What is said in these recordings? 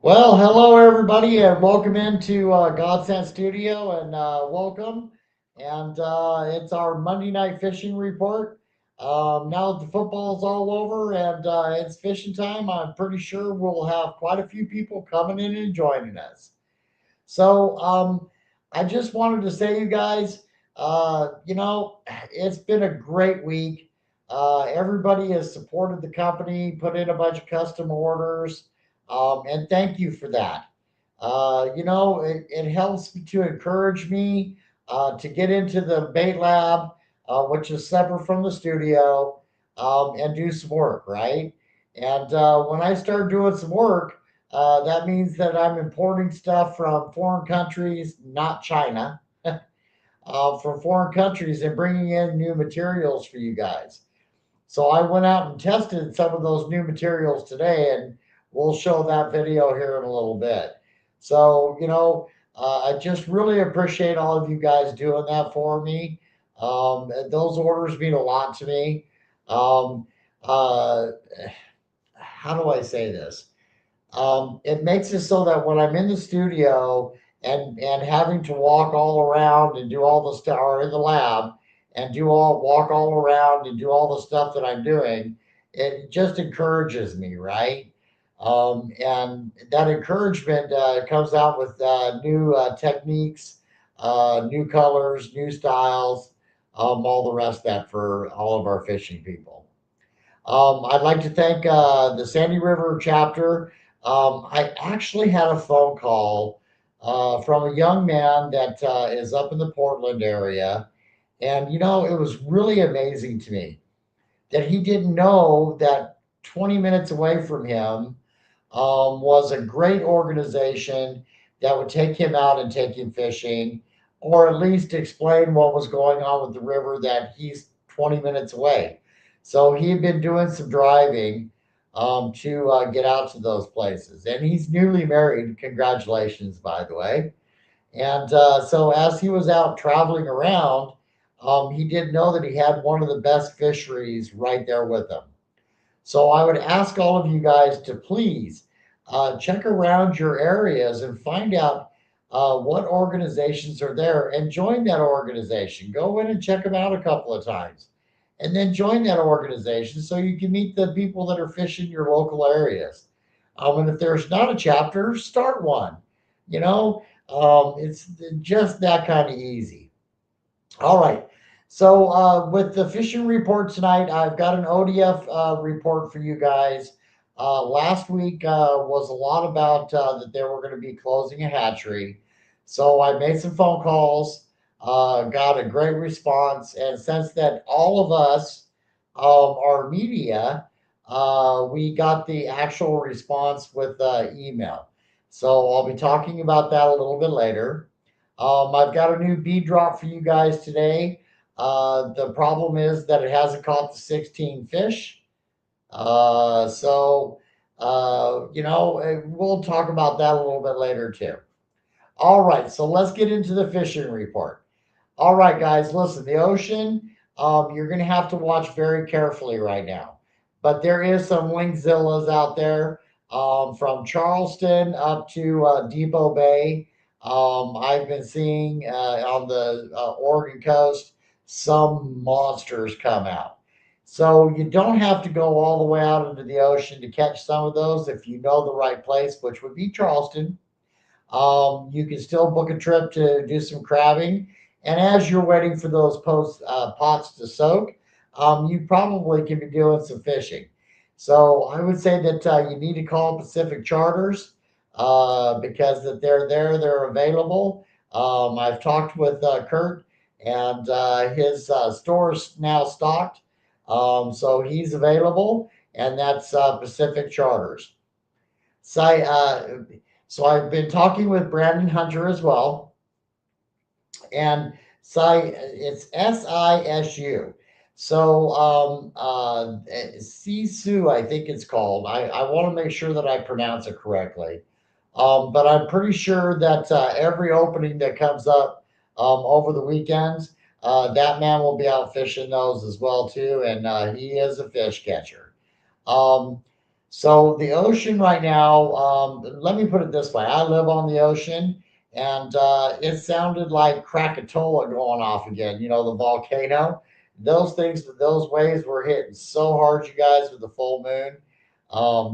Well, hello everybody, and welcome into Godsend Studio, and welcome. And it's our Monday night fishing report. Now that the football's all over and it's fishing time, I'm pretty sure we'll have quite a few people coming in and joining us. So I just wanted to say, you guys, it's been a great week. Everybody has supported the company, put in a bunch of custom orders, and thank you for that. It helps to encourage me to get into the bait lab, which is separate from the studio, and do some work, right? And when I start doing some work, that means that I'm importing stuff from foreign countries, not China, from foreign countries and bringing in new materials for you guys. So I went out and tested some of those new materials today, and we'll show that video here in a little bit. I just really appreciate all of you guys doing that for me. Those orders mean a lot to me. Um, uh, how do I say this? It makes it so that when I'm in the studio and having to walk all around and do all the stuff, or in the lab and do all walk all around and do all the stuff that I'm doing, it just encourages me, right? And that encouragement comes out with new techniques, new colors, new styles, all the rest of that for all of our fishing people. I'd like to thank the Sandy River chapter. I actually had a phone call from a young man that is up in the Portland area. And, it was really amazing to me that he didn't know that 20 minutes away from him was a great organization that would take him out and take him fishing, or at least explain what was going on with the river that he's 20 minutes away. So he had been doing some driving to get out to those places. And he's newly married. Congratulations, by the way. And so as he was out traveling around, he didn't know that he had one of the best fisheries right there with him. So I would ask all of you guys to please check around your areas and find out what organizations are there and join that organization. Go in and check them out a couple of times and then join that organization so you can meet the people that are fishing your local areas. And if there's not a chapter, start one. It's just that kind of easy. All right. So with the fishing report tonight, I've got an ODF report for you guys. Last week was a lot about that they were going to be closing a hatchery. So I made some phone calls, got a great response, and since that all of us are media, we got the actual response with email. So I'll be talking about that a little bit later. I've got a new bead drop for you guys today. The problem is that it hasn't caught the 16 fish. We'll talk about that a little bit later too. All right, so let's get into the fishing report. All right, guys, listen, the ocean, you're going to have to watch very carefully right now. But there is some Lingzillas out there from Charleston up to Depot Bay. I've been seeing on the Oregon coast some monsters come out. So you don't have to go all the way out into the ocean to catch some of those if you know the right place, which would be Charleston. You can still book a trip to do some crabbing. And as you're waiting for those pots to soak, you probably can be doing some fishing. So I would say that you need to call Pacific Charters because that they're there, they're available. I've talked with Kurt, and his store's now stocked, so he's available, and that's Pacific Charters. So, so I've been talking with Brandon Hunter as well, and it's SISU. So Sisu, I think it's called. I want to make sure that I pronounce it correctly. But I'm pretty sure that every opening that comes up over the weekends, that man will be out fishing those as well too, and he is a fish catcher. Um, So the ocean right now, let me put it this way. I live on the ocean, and it sounded like Krakatoa going off again, the volcano. Those things, those waves were hitting so hard, you guys, with the full moon.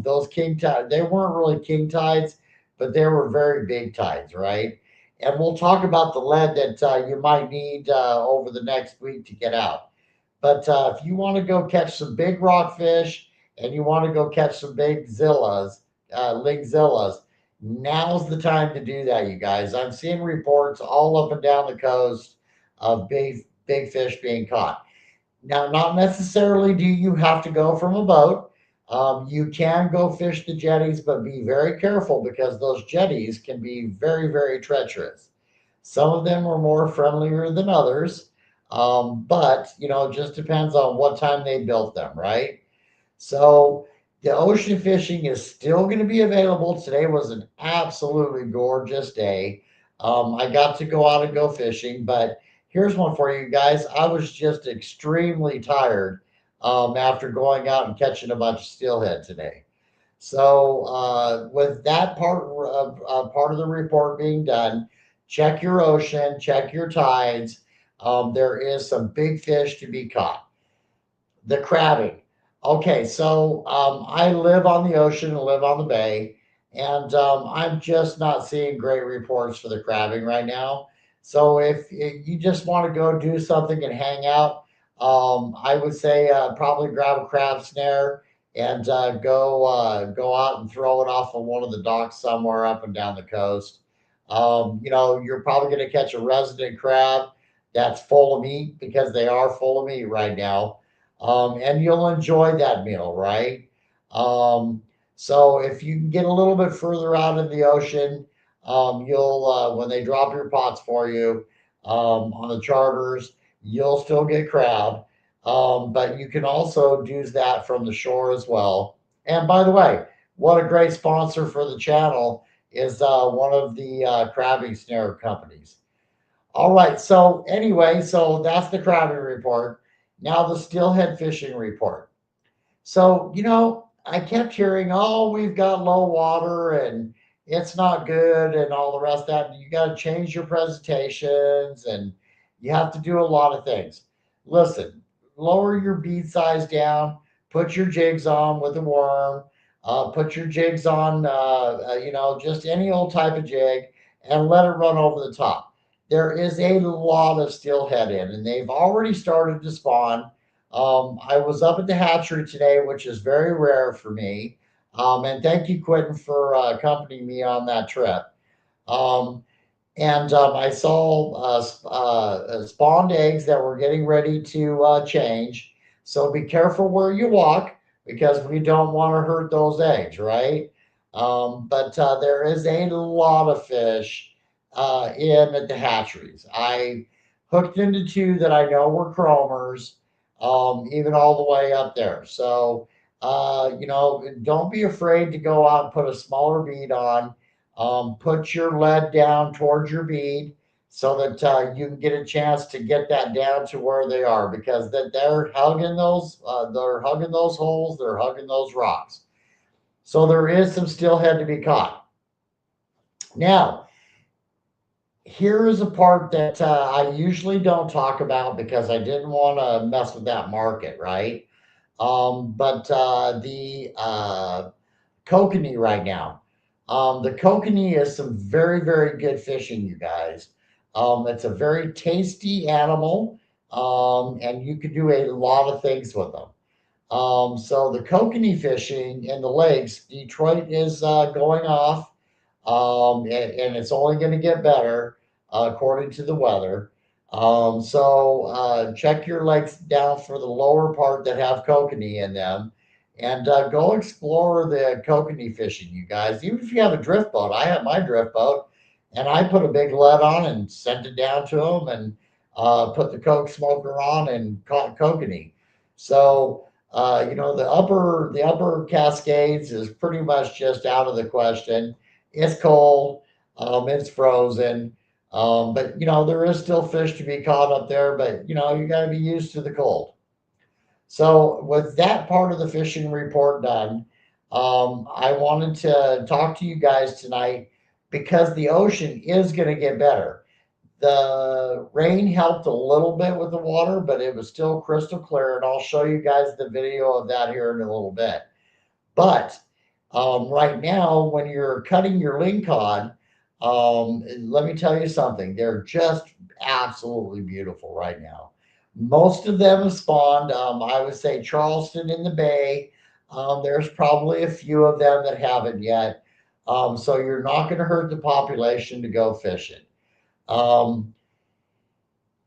Those king tides, they weren't really king tides, but they were very big tides, right? And we'll talk about the lead that you might need over the next week to get out. But if you want to go catch some big rockfish and you want to go catch some big zillas, Lingzillas, now's the time to do that, you guys. I'm seeing reports all up and down the coast of big fish being caught. Now, not necessarily do you have to go from a boat. You can go fish the jetties, but be very careful because those jetties can be very, very treacherous. Some of them are more friendlier than others, but it just depends on what time they built them, right? So the ocean fishing is still going to be available. Today was an absolutely gorgeous day. I got to go out and go fishing, but here's one for you guys. I was just extremely tired after going out and catching a bunch of steelhead today. So with that part of the report being done, check your ocean, check your tides. There is some big fish to be caught. The crabbing. Okay, so I live on the ocean and live on the bay, and I'm just not seeing great reports for the crabbing right now. So if you just want to go do something and hang out, I would say probably grab a crab snare and go out and throw it off of one of the docks somewhere up and down the coast. You're probably going to catch a resident crab that's full of meat because they are full of meat right now, and you'll enjoy that meal, right? Um, so if you can get a little bit further out in the ocean, you'll when they drop your pots for you on the charters, you'll still get crab, but you can also do that from the shore as well. And by the way, what a great sponsor for the channel is one of the crabbing snare companies. All right. So anyway, so that's the crabbing report. Now the steelhead fishing report. So, I kept hearing, oh, we've got low water and it's not good and all the rest of that. And you got to change your presentations and you have to do a lot of things. Listen, lower your bead size down, put your jigs on with a worm, put your jigs on, just any old type of jig and let it run over the top. There is a lot of steelhead in, and they've already started to spawn. I was up at the hatchery today, which is very rare for me. And thank you, Quentin, for accompanying me on that trip. Um, and I saw spawned eggs that were getting ready to change. So be careful where you walk because we don't want to hurt those eggs, right? But there is a lot of fish in at the hatcheries. I hooked into two that I know were chromers, even all the way up there. So, don't be afraid to go out and put a smaller bead on. Put your lead down towards your bead so that you can get a chance to get that down to where they are because that they're hugging those holes, they're hugging those rocks. So there is some steelhead to be caught. Now, here is a part that I usually don't talk about because I didn't want to mess with that market, right? But the kokanee right now. The kokanee is some very, very good fishing, you guys. It's a very tasty animal, and you can do a lot of things with them. So the kokanee fishing in the lakes, Detroit is going off, and it's only going to get better according to the weather. So check your lakes down for the lower part that have kokanee in them, and go explore the kokanee fishing, you guys. Even if you have a drift boat, I have my drift boat, and I put a big lead on and sent it down to them, and put the coke smoker on and caught kokanee. So the upper Cascades is pretty much just out of the question. It's cold, it's frozen, but there is still fish to be caught up there. But you got to be used to the cold. So with that part of the fishing report done, I wanted to talk to you guys tonight because the ocean is going to get better. The rain helped a little bit with the water, but it was still crystal clear, and I'll show you guys the video of that here in a little bit. But right now, when you're cutting your lingcod, let me tell you something. They're just absolutely beautiful right now. Most of them have spawned. I would say Charleston in the Bay. There's probably a few of them that haven't yet. So you're not going to hurt the population to go fishing. Um,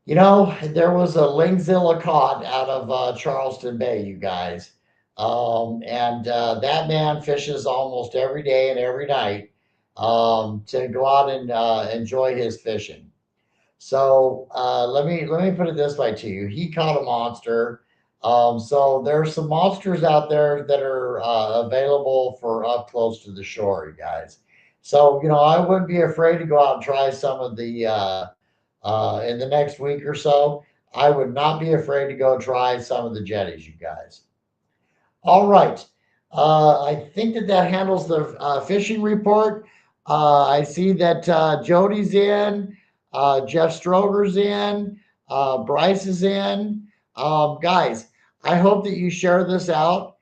there was a Lingzilla caught out of Charleston Bay, you guys. And that man fishes almost every day and every night to go out and enjoy his fishing. So let me put it this way to you. He caught a monster. So there's some monsters out there that are available for up close to the shore, you guys. So I wouldn't be afraid to go out and try some of the in the next week or so. I would not be afraid to go try some of the jetties, you guys. All right. I think that handles the fishing report. I see that Jody's in, Jeff Stroger's in, Bryce is in. Guys, I hope that you share this out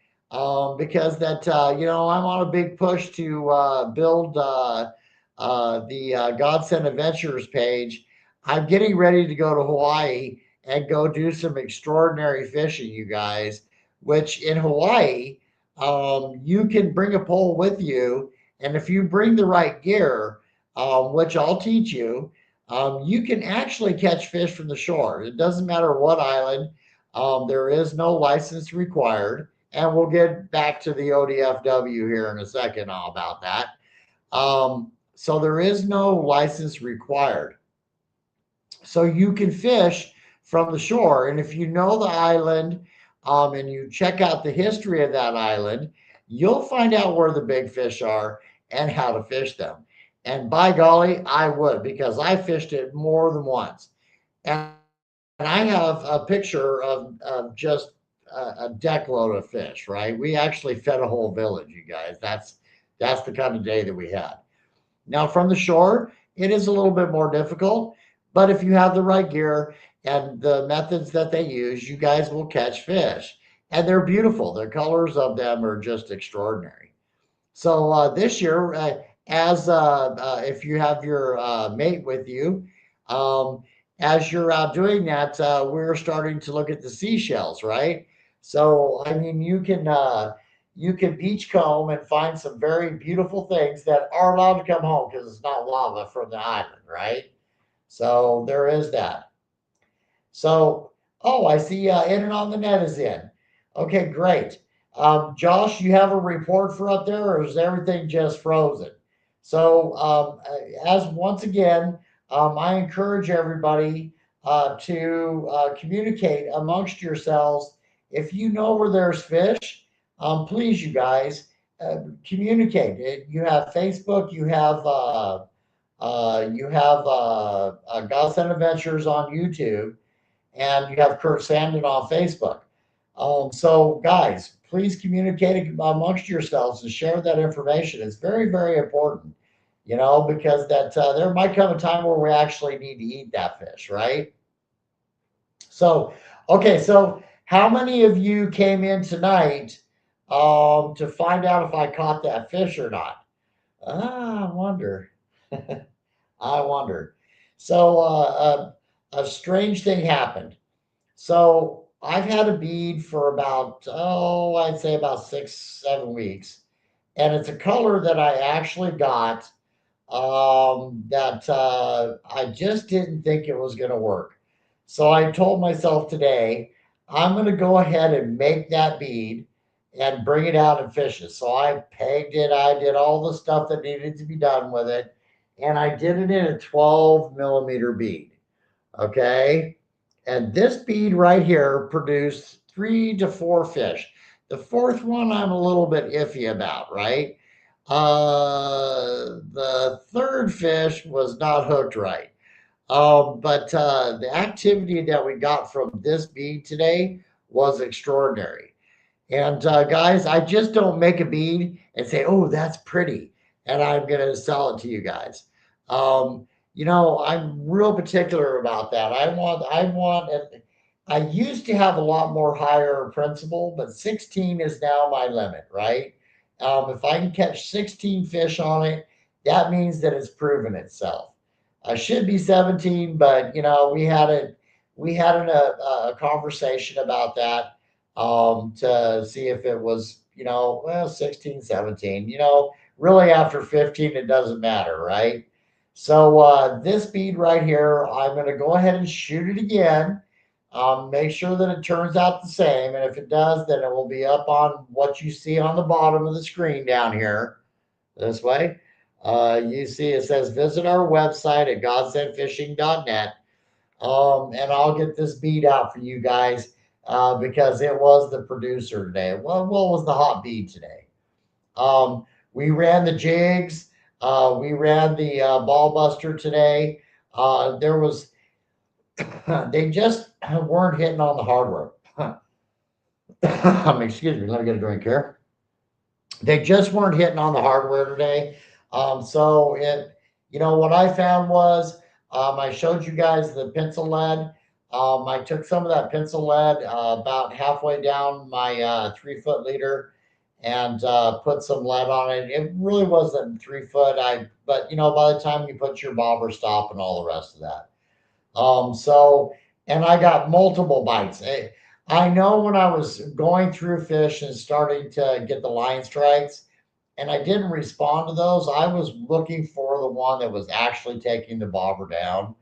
because I'm on a big push to build the Godsend Adventures page. I'm getting ready to go to Hawaii and go do some extraordinary fishing, you guys, which in Hawaii, you can bring a pole with you. And if you bring the right gear, which I'll teach you, you can actually catch fish from the shore. It doesn't matter what island, there is no license required. And we'll get back to the ODFW here in a second all about that. So there is no license required. So you can fish from the shore. And if you know the island and you check out the history of that island, you'll find out where the big fish are and how to fish them. And by golly, I would because I fished it more than once. And I have a picture of just a deck load of fish, right? We actually fed a whole village, you guys. That's the kind of day that we had. Now, from the shore, it is a little bit more difficult, but if you have the right gear and the methods that they use, you guys will catch fish. And they're beautiful. The colors of them are just extraordinary. So this year, as if you have your mate with you, um, as you're out doing that, we're starting to look at the seashells, right? So I mean, you can beachcomb and find some very beautiful things that are allowed to come home because it's not lava from the island, right? So there is that. So, oh, I see In and on the Net is in. Okay, great. Josh, you have a report for up there, or is everything just frozen? So, as once again, I encourage everybody to communicate amongst yourselves. If you know where there's fish, please, you guys, communicate. You have Facebook, you have Godsend Adventures on YouTube, and you have Kurt Sandin on Facebook. So, guys, please communicate amongst yourselves and share that information. It's very, very important, because that there might come a time where we actually need to eat that fish, right? So, okay, so how many of you came in tonight to find out if I caught that fish or not? I wonder. I wonder. So, a strange thing happened. So I've had a bead for about, I'd say about 6, 7 weeks. And it's a color that I actually got that I just didn't think it was going to work. So I told myself today, I'm going to go ahead and make that bead and bring it out and fish it. So I pegged it. I did all the stuff that needed to be done with it. And I did it in a 12 millimeter bead. Okay. And this bead right here produced 3 to 4 fish. The fourth one I'm a little bit iffy about, right? The third fish was not hooked right. But the activity that we got from this bead today was extraordinary. And guys, I just don't make a bead and say, "Oh, that's pretty," and I'm gonna sell it to you guys. Um, I'm real particular about that. And I used to have a lot more higher principal, but 16 is now my limit, right? If I can catch 16 fish on it, that means that it's proven itself. I should be 17, but we had a conversation about that to see if it was, 16, 17. Really after 15, it doesn't matter, right? So this bead right here, I'm going to go ahead and shoot it again. Make sure that it turns out the same. And if it does, then it will be up on what you see on the bottom of the screen down here this way. You see it says visit our website at godsendfishing.net. And I'll get this bead out for you guys because it was the producer today. Well, what was the hot bead today? We ran the jigs. We ran the ball buster today. There was they just weren't hitting on the hardware. Excuse me. Let me get a drink here. They just weren't hitting on the hardware today. What I found was I showed you guys the pencil lead. I took some of that pencil lead about halfway down my 3 foot leader and put some lead on it. It really wasn't 3 foot. But by the time you put your bobber stop and all the rest of that. And I got multiple bites. I know when I was going through fish and starting to get the line strikes, and I didn't respond to those. I was looking for the one that was actually taking the bobber down.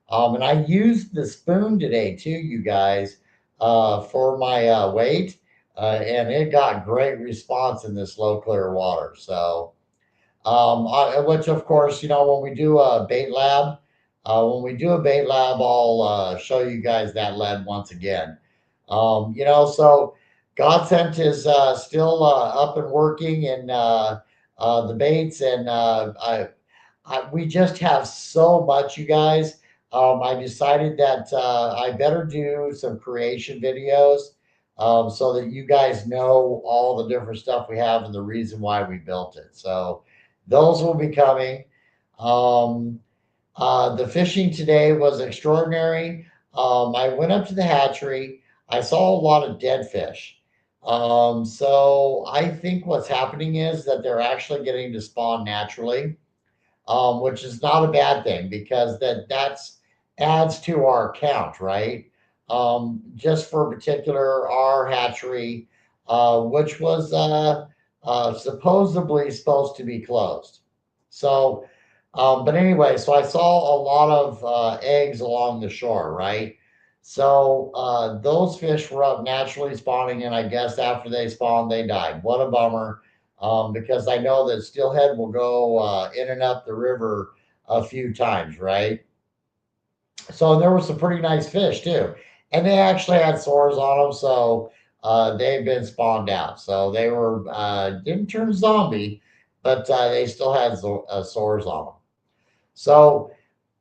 And I used the spoon today too, you guys, for my weight, and it got great response in this low clear water. So, which of course, when we do a bait lab, I'll show you guys that lead once again. So Godsent is still up and working in the baits, and we just have so much, you guys. I decided that I better do some creation videos so that you guys know all the different stuff we have and the reason why we built it. So those will be coming. Um, the fishing today was extraordinary. I went up to the hatchery. I saw a lot of dead fish. So I think what's happening is that they're actually getting to spawn naturally, which is not a bad thing because that's adds to our count, right? Just for particular, our hatchery, which was supposedly supposed to be closed. So, but anyway, so I saw a lot of eggs along the shore, right? So those fish were up naturally spawning, and I guess after they spawned, they died. What a bummer, because I know that Steelhead will go in and up the river a few times, right? So there were some pretty nice fish too, and they actually had sores on them, so they've been spawned out. So they were didn't turn zombie, but they still had sores on them. So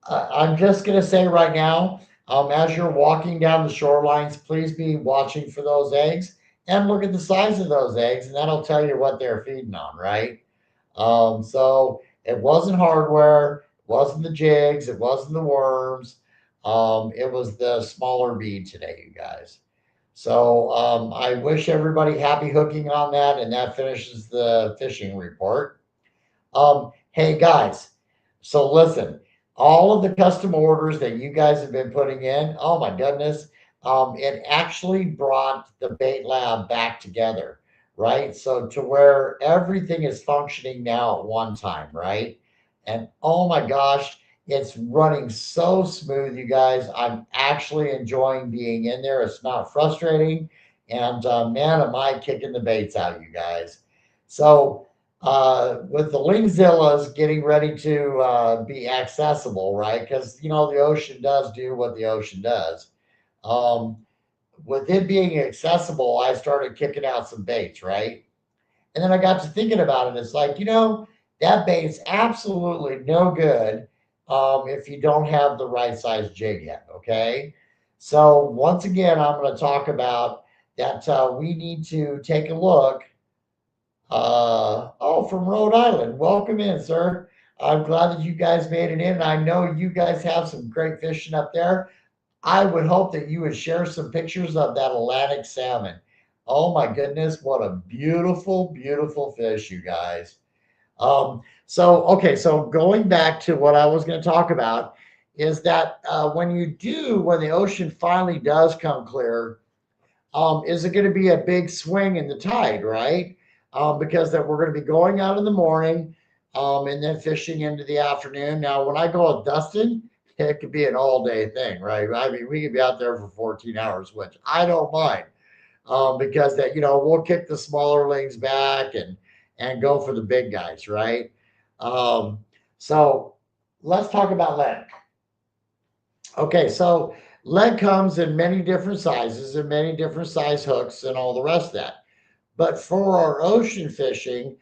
I'm just going to say right now, as you're walking down the shorelines, please be watching for those eggs and look at the size of those eggs, and that'll tell you what they're feeding on, right? So it wasn't hardware, it wasn't the jigs, it wasn't the worms. It was the smaller bead today, you guys. So I wish everybody happy hooking on that, and that finishes the fishing report. Hey guys, so listen, all of the custom orders that you guys have been putting in, oh my goodness, it actually brought the bait lab back together, right? So to where everything is functioning now at one time, right? And oh my gosh, it's running so smooth, you guys. I'm actually enjoying being in there. It's not frustrating. And man, am I kicking the baits out, you guys. So, with the Lingzillas getting ready to be accessible, right? Because the ocean does do what the ocean does. Um, with it being accessible, I started kicking out some baits, right? And then I got to thinking about it. It's like, that bait's absolutely no good if you don't have the right size jig yet. Okay. So, once again, I'm going to talk about that we need to take a look. Oh, from Rhode Island. Welcome in, sir. I'm glad that you guys made it in. I know you guys have some great fishing up there. I would hope that you would share some pictures of that Atlantic salmon. Oh my goodness, what a beautiful, beautiful fish, you guys. So going back to what I was going to talk about is that when the ocean finally does come clear, is it going to be a big swing in the tide, right? Because that we're going to be going out in the morning, and then fishing into the afternoon. Now, when I go with Dustin, it could be an all day thing, right? I mean, we could be out there for 14 hours, which I don't mind, because that we'll kick the smaller lings back and go for the big guys, right? Um, so let's talk about lead. Okay, so lead comes in many different sizes and many different size hooks and all the rest of that. But for our ocean fishing,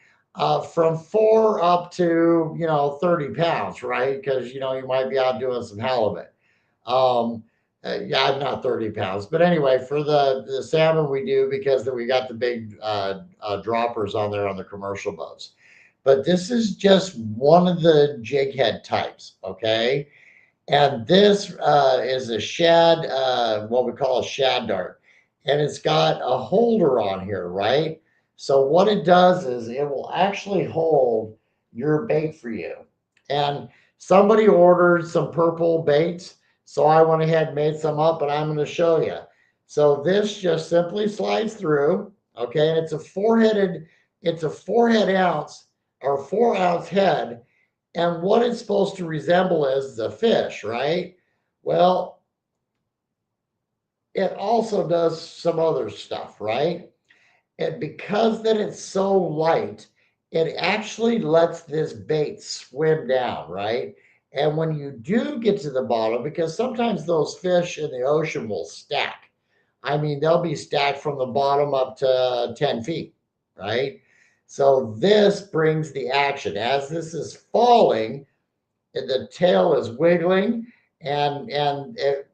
from 4 up to 30 pounds, right? Because you might be out doing some halibut. Um, yeah, not 30 pounds, but anyway, for the salmon we do because we got the big droppers on there on the commercial boats. But this is just one of the jig head types, okay? And this is a shad, what we call a shad dart. And it's got a holder on here, right? So what it does is it will actually hold your bait for you. And somebody ordered some purple baits, so I went ahead and made some up, and I'm going to show you. So this just simply slides through, okay? And it's a 4 head ounce or 4 ounce head, and what it's supposed to resemble is the fish, right? Well, it also does some other stuff, right? And because that it's so light, it actually lets this bait swim down, right? And when you do get to the bottom, because sometimes those fish in the ocean will stack. I mean, they'll be stacked from the bottom up to 10 feet, right? So this brings the action. As this is falling, the tail is wiggling,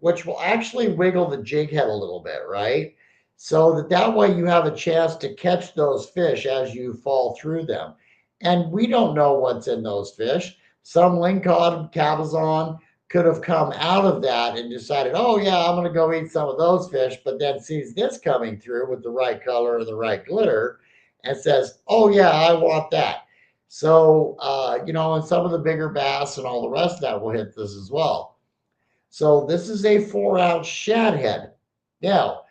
which will actually wiggle the jig head a little bit, right? So that way you have a chance to catch those fish as you fall through them. And we don't know what's in those fish. Some lingcod cabezon could have come out of that and decided, oh yeah, I'm going to go eat some of those fish, but then sees this coming through with the right color and the right glitter and says, oh yeah, I want that. So, and some of the bigger bass and all the rest of that will hit this as well. So this is a 4 ounce shad head. Now,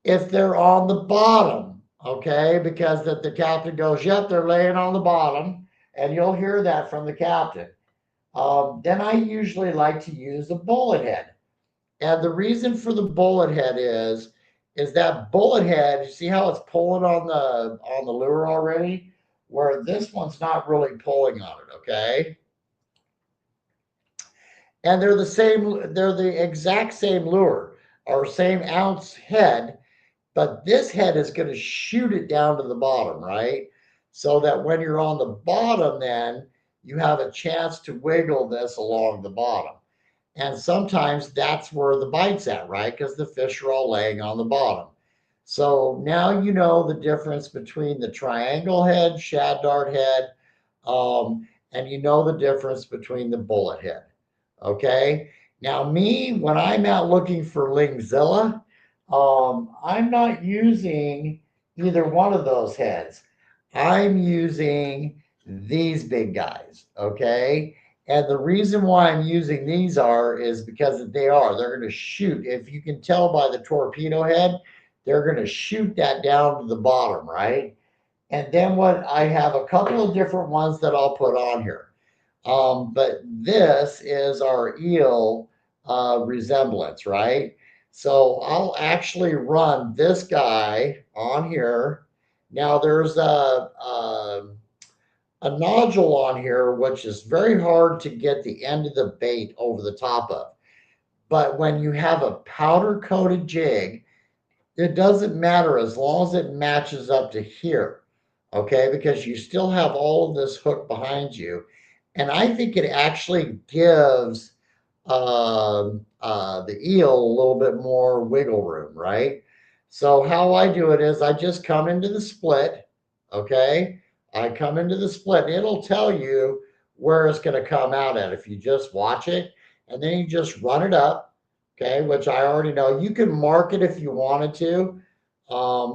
if they're on the bottom, okay, because that the captain goes, yep, they're laying on the bottom, and you'll hear that from the captain. Then I usually like to use a bullet head. And the reason for the bullet head is that bullet head, you see how it's pulling on the lure already? Where this one's not really pulling on it, okay? And they're the exact same lure or same ounce head, but this head is going to shoot it down to the bottom, right? So that when you're on the bottom, then you have a chance to wiggle this along the bottom. And sometimes that's where the bite's at, right? Because the fish are all laying on the bottom. So now you know the difference between the triangle head, shad dart head, and you know the difference between the bullet head. Okay. Now, me, when I'm out looking for Lingzilla, I'm not using either one of those heads. I'm using these big guys. Okay. And the reason why I'm using these is because they're going to shoot. If you can tell by the torpedo head, they're going to shoot that down to the bottom, right? And then what I have a couple of different ones that I'll put on here. But this is our eel resemblance, right? So I'll actually run this guy on here. Now there's a nodule on here, which is very hard to get the end of the bait over the top of. But when you have a powder coated jig, it doesn't matter as long as it matches up to here, okay? Because you still have all of this hook behind you. And I think it actually gives the eel a little bit more wiggle room, right? So how I do it is I just come into the split, okay? I come into the split. It'll tell you where it's going to come out at if you just watch it, and then you just run it up, okay? Which I already know. You can mark it if you wanted to,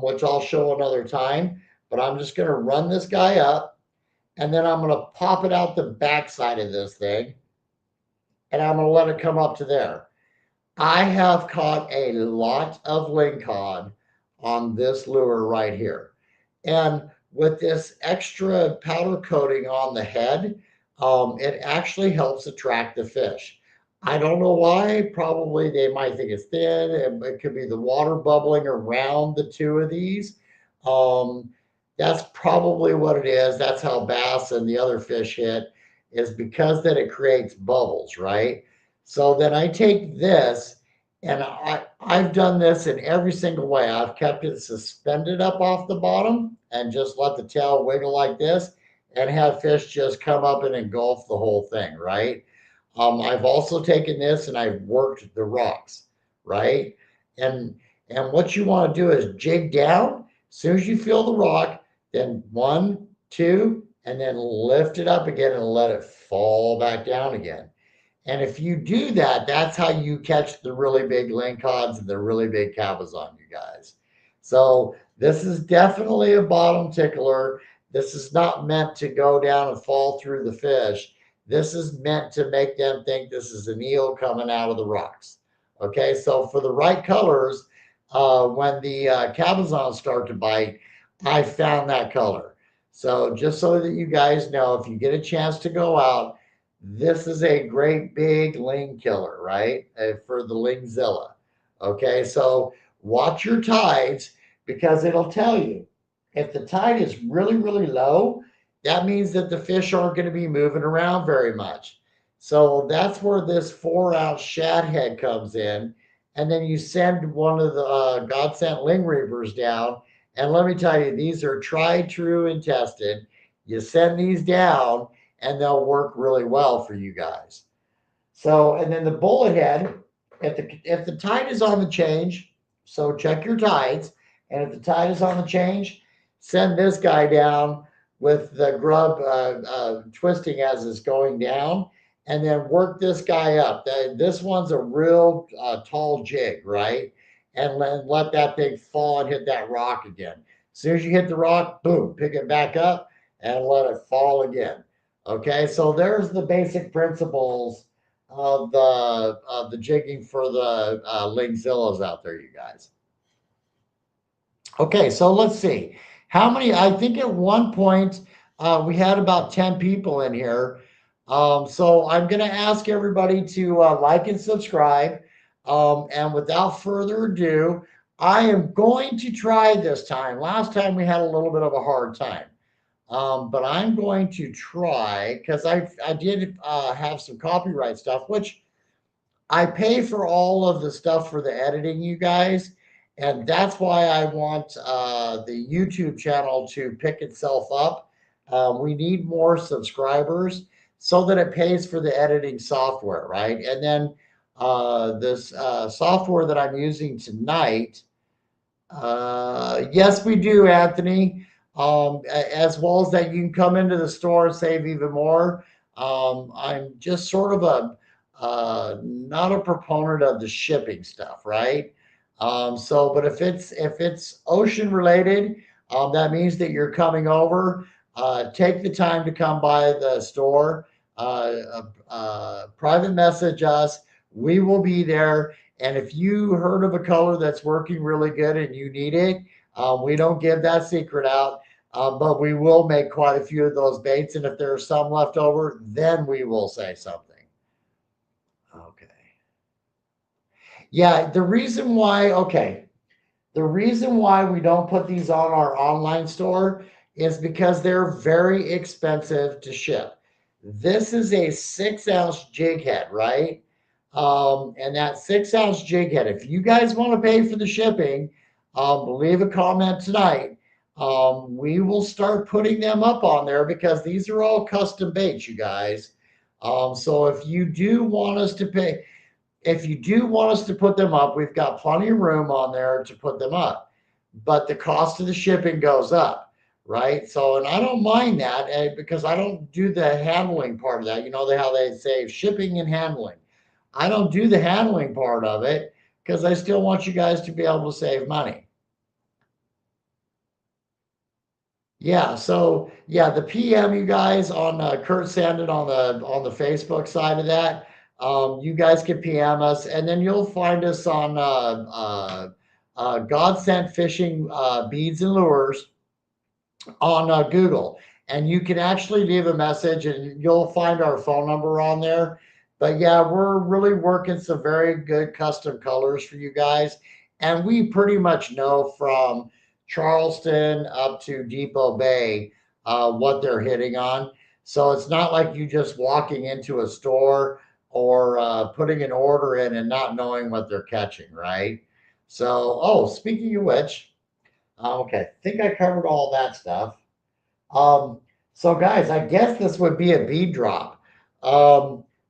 which I'll show another time. But I'm just going to run this guy up, and then I'm going to pop it out the backside of this thing, and I'm going to let it come up to there. I have caught a lot of lingcod on this lure right here. And with this extra powder coating on the head, it actually helps attract the fish. I don't know why. Probably they might think it's thin. It could be the water bubbling around the two of these. Um, that's probably what it is. That's how bass and the other fish hit, is because that it creates bubbles, right? So then I take this, and I've done this in every single way. I've kept it suspended up off the bottom and just let the tail wiggle like this and have fish just come up and engulf the whole thing, right? I've also taken this and I've worked the rocks, right? And and what you want to do is jig down. As soon as you feel the rock, then one, two, and then lift it up again and let it fall back down again. And if you do that, that's how you catch the really big lingcods and the really big cabezon, you guys. So this is definitely a bottom tickler. This is not meant to go down and fall through the fish. This is meant to make them think this is an eel coming out of the rocks. Okay, so for the right colors, when the cabezons start to bite, I found that color. So just so that you guys know, if you get a chance to go out, this is a great big ling killer, right? For the Lingzilla. Okay, so watch your tides because it'll tell you. If the tide is really, really low, that means that the fish aren't going to be moving around very much. So that's where this 4 ounce shad head comes in. And then you send one of the God sent ling reapers down. And let me tell you, these are tried, true, and tested. You send these down, and they'll work really well for you guys. So, and then the bullet head, if the tide is on the change, so check your tides, and if the tide is on the change, send this guy down with the grub twisting as it's going down, and then work this guy up. This one's a real tall jig, right? And let that thing fall and hit that rock again. As soon as you hit the rock, boom, pick it back up and let it fall again. Okay, so there's the basic principles of the jigging for the Lingzillas out there, you guys. Okay, so let's see. How many? I think at one point we had about 10 people in here. So I'm going to ask everybody to like and subscribe. And without further ado, I am going to try this time. Last time we had a little bit of a hard time. But I'm going to try because I did have some copyright stuff, which I pay for all of the stuff for the editing, you guys, and that's why I want the YouTube channel to pick itself up. We need more subscribers so that it pays for the editing software, right? And then this software that I'm using tonight. Yes, we do, Anthony. As well as that, you can come into the store and save even more. I'm just sort of a not a proponent of the shipping stuff, right? So, but if it's ocean related, that means that you're coming over. Take the time to come by the store. Private message us. We will be there. And if you heard of a color that's working really good and you need it, we don't give that secret out, but we will make quite a few of those baits. And if there are some left over, then we will say something. Okay. Yeah, the reason why we don't put these on our online store is because they're very expensive to ship. This is a 6 ounce jig head, right? And that 6 ounce jig head, if you guys want to pay for the shipping, leave a comment tonight. We will start putting them up on there because these are all custom baits, you guys. So if you do want us to put them up, we've got plenty of room on there to put them up. but the cost of the shipping goes up, right? So, and I don't mind that because I don't do the handling part of that. You know how they say shipping and handling. I don't do the handling part of it because I still want you guys to be able to save money. Yeah, so yeah, the PM you guys on Kurt Sandin on the Facebook side of that, you guys can PM us, and then you'll find us on God Sent Fishing Beads and Lures on Google, and you can actually leave a message, and you'll find our phone number on there. But yeah, we're really working some very good custom colors for you guys, and we pretty much know from Charleston up to Depot Bay what they're hitting on. So it's not like you just walking into a store or putting an order in and not knowing what they're catching, right? So, oh, speaking of which, okay, I think I covered all that stuff. Um, so guys, I guess this would be a bead drop.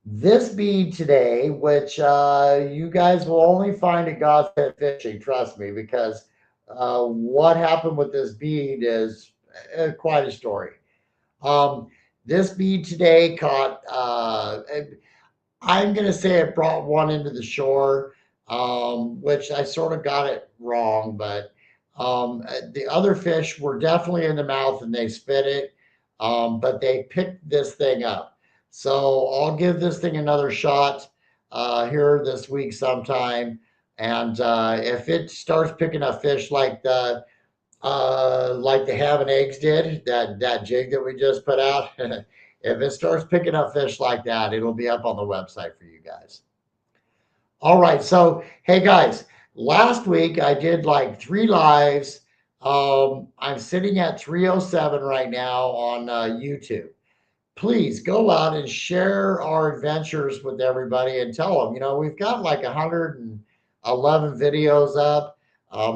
This bead today, which you guys will only find at God's Fishing, trust me, because what happened with this bead is quite a story. Um, this bead today caught I'm going to say it brought one into the shore, which I sort of got it wrong, but the other fish were definitely in the mouth and they spit it, but they picked this thing up. So I'll give this thing another shot here this week sometime. And if it starts picking up fish like the Have and Eggs did, that jig that we just put out. If it starts picking up fish like that, it'll be up on the website for you guys. All right, so hey guys, last week I did like 3 lives. I'm sitting at 307 right now on YouTube. Please go out and share our adventures with everybody and tell them, we've got like 111 videos up.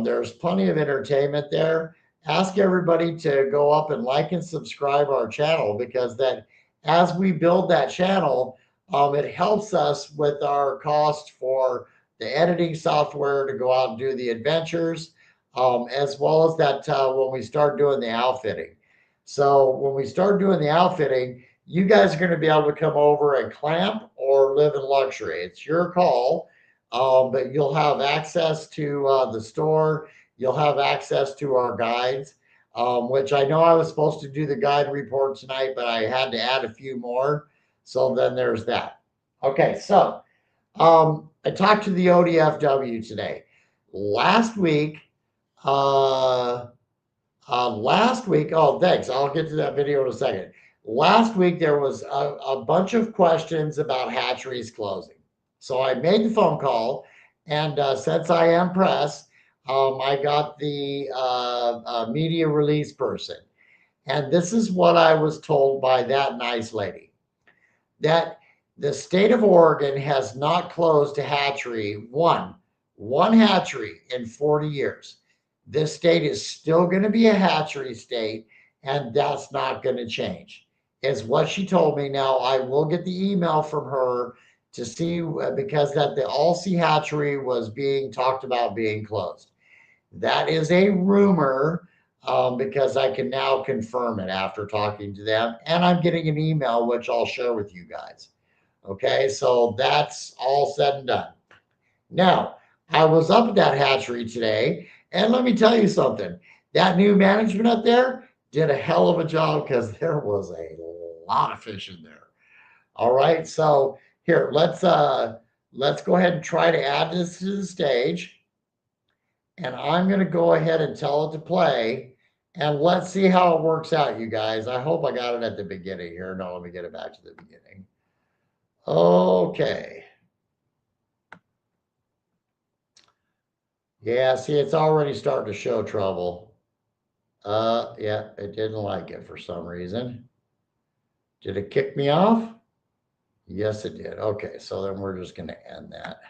There's plenty of entertainment there. Ask everybody to go up and like and subscribe our channel because that as we build that channel, it helps us with our cost for the editing software to go out and do the adventures, as well as that when we start doing the outfitting. So when we start doing the outfitting, you guys are going to be able to come over and clamp or live in luxury. It's your call, but you'll have access to the store. You'll have access to our guides, which I know I was supposed to do the guide report tonight, but I had to add a few more. So then there's that. Okay, so I talked to the ODFW today. Last week, uh, oh, thanks. I'll get to that video in a second. Last week, there was a bunch of questions about hatcheries closing. So I made the phone call, and since I am press, I got the media release person. And this is what I was told by that nice lady that the state of Oregon has not closed a hatchery, one hatchery in 40 years. This state is still going to be a hatchery state, and that's not going to change, is what she told me. Now, I will get the email from her to see because that the Alsea hatchery was being talked about being closed. That is a rumor because I can now confirm it after talking to them. And I'm getting an email, which I'll share with you guys. Okay, so that's all said and done. Now, I was up at that hatchery today, and let me tell you something. That new management up there did a hell of a job because there was a lot of fish in there. All right, so here, let's go ahead and try to add this to the stage. And I'm going to go ahead and tell it to play. And let's see how it works out, you guys. I hope I got it at the beginning here. No, let me get it back to the beginning. Okay. Yeah, see, it's already starting to show trouble. Yeah, it didn't like it for some reason. Did it kick me off? Yes, it did. Okay, so then we're just going to end that.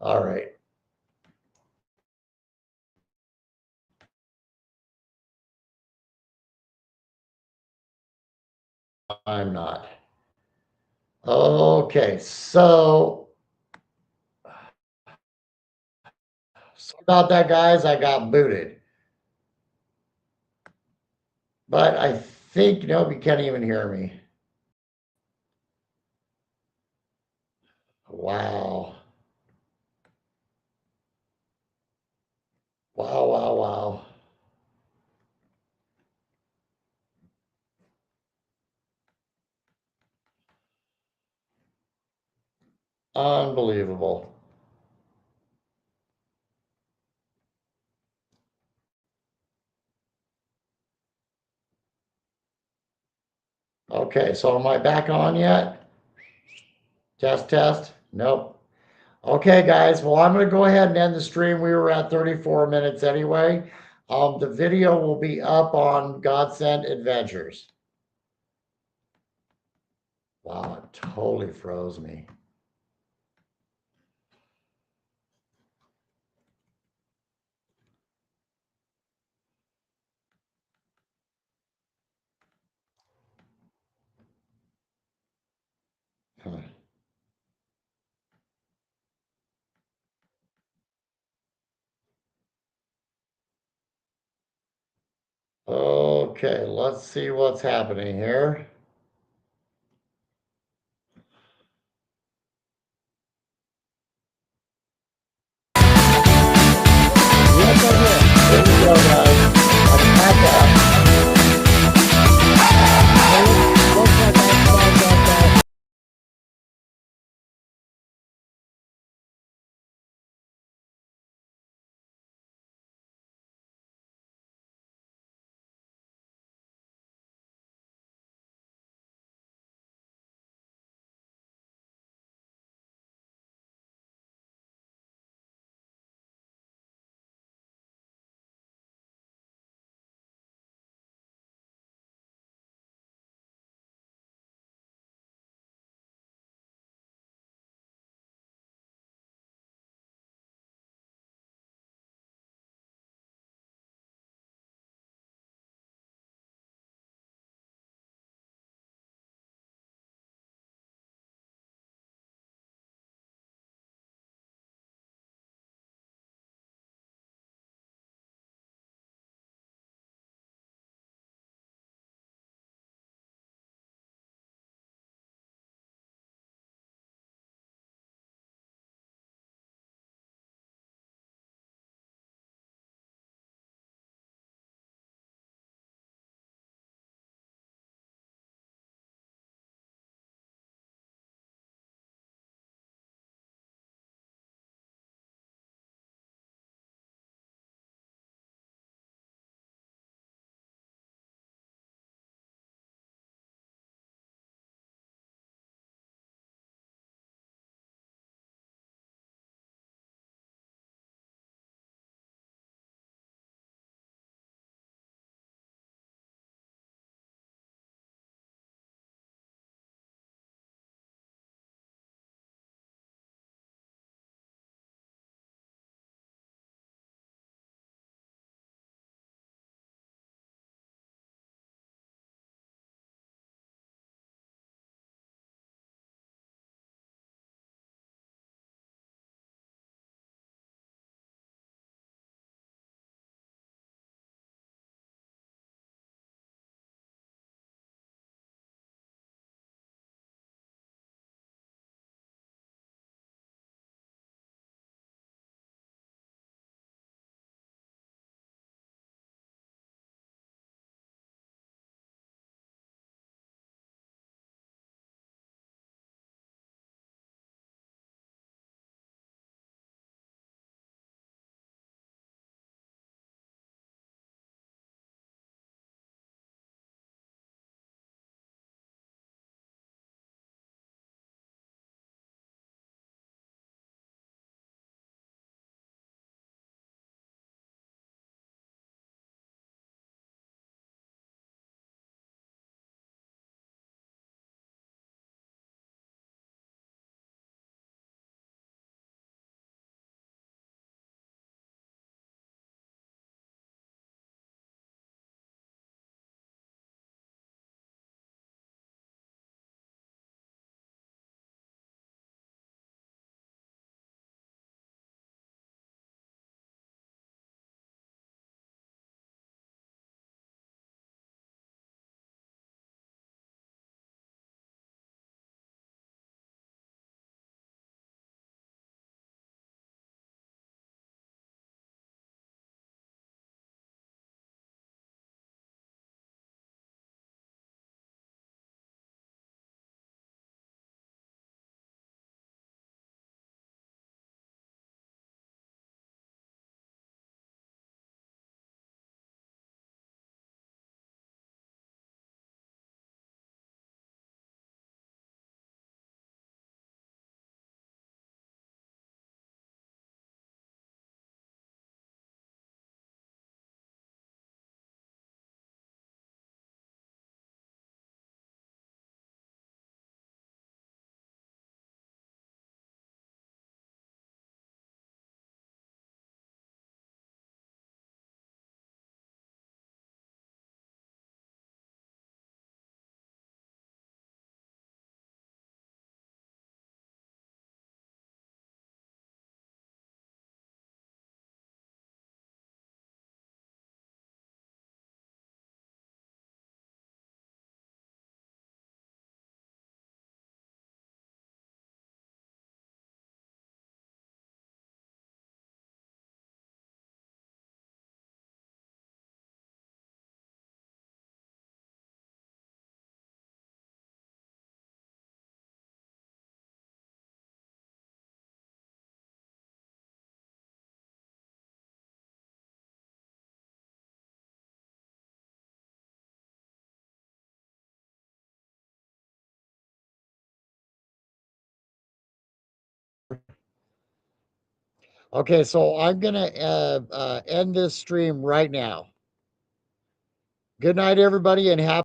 All right. I'm not. Okay, so About that, guys, I got booted. But I think, nope, you can't even hear me. Wow. Wow, wow, wow. Unbelievable. Okay, so am I back on yet? Test, test. Nope. Okay, guys. Well, I'm going to go ahead and end the stream. We were at 34 minutes anyway. The video will be up on Godsend Adventures. Wow, it totally froze me. Huh. Okay, let's see what's happening here. Yes, I did. Here we go, guys. I'm back up. Okay, so I'm gonna end this stream right now. Good night, everybody, and happy